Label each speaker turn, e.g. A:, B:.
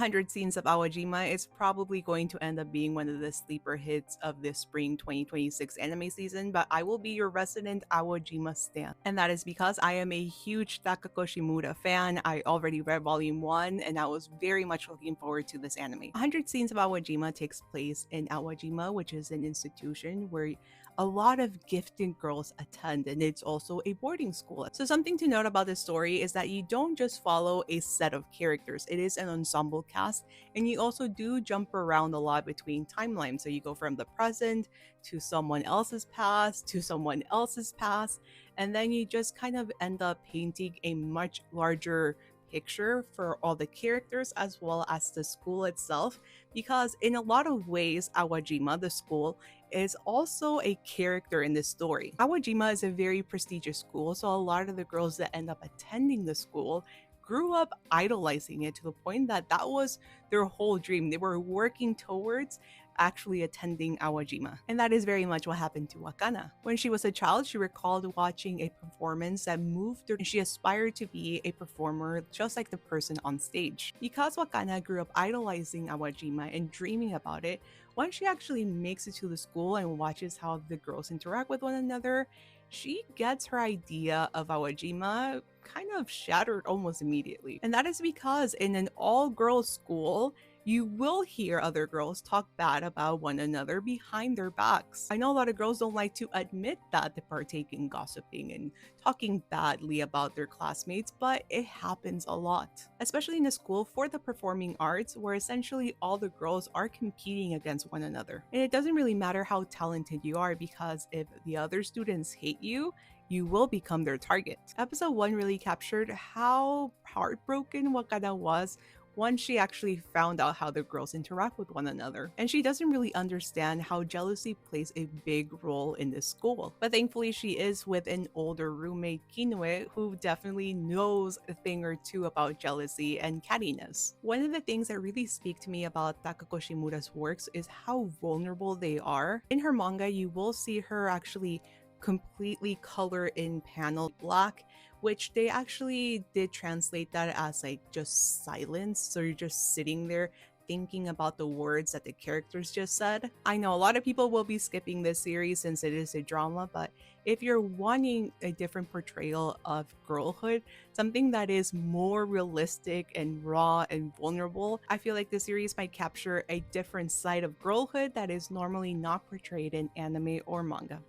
A: Hundred Scenes of Awajima is probably going to end up being one of the sleeper hits of this spring 2026 anime season, but I will be your resident Awajima stan. And that is because I am a huge Takako Shimura fan. I already read volume 1 and I was very much looking forward to this anime. Hundred Scenes of Awajima takes place in Awajima, which is an institution where a lot of gifted girls attend, and it's also a boarding school. So something to note about this story is that you don't just follow a set of characters. It is an ensemble cast, and you also do jump around a lot between timelines. So you go from the present to someone else's past to someone else's past, and then you just kind of end up painting a much larger picture for all the characters as well as the school itself, because in a lot of ways Awajima, the school, is also a character in this story. Awajima is a very prestigious school, so a lot of the girls that end up attending the school grew up idolizing it to the point that that was their whole dream. They were working towards actually attending Awajima. And that is very much what happened to Wakana. When she was a child, she recalled watching a performance that moved her, and she aspired to be a performer just like the person on stage. Because Wakana grew up idolizing Awajima and dreaming about it, when she actually makes it to the school and watches how the girls interact with one another, she gets her idea of Awajima kind of shattered almost immediately. And that is because in an all-girls school, you will hear other girls talk bad about one another behind their backs. I know a lot of girls don't like to admit that they partake in gossiping and talking badly about their classmates, but it happens a lot. Especially in a school for the performing arts, where essentially all the girls are competing against one another. And it doesn't really matter how talented you are, because if the other students hate you, you will become their target. Episode 1 really captured how heartbroken Wakana was once she actually found out how the girls interact with one another. And she doesn't really understand how jealousy plays a big role in this school. But thankfully she is with an older roommate, Kinue, who definitely knows a thing or two about jealousy and cattiness. One of the things that really speak to me about Takako Shimura's works is how vulnerable they are. In her manga, you will see her actually completely color in panel black, which they actually did translate that as like just silence. So you're just sitting there thinking about the words that the characters just said. I know a lot of people will be skipping this series since it is a drama, but if you're wanting a different portrayal of girlhood, something that is more realistic and raw and vulnerable, I feel like the series might capture a different side of girlhood that is normally not portrayed in anime or manga.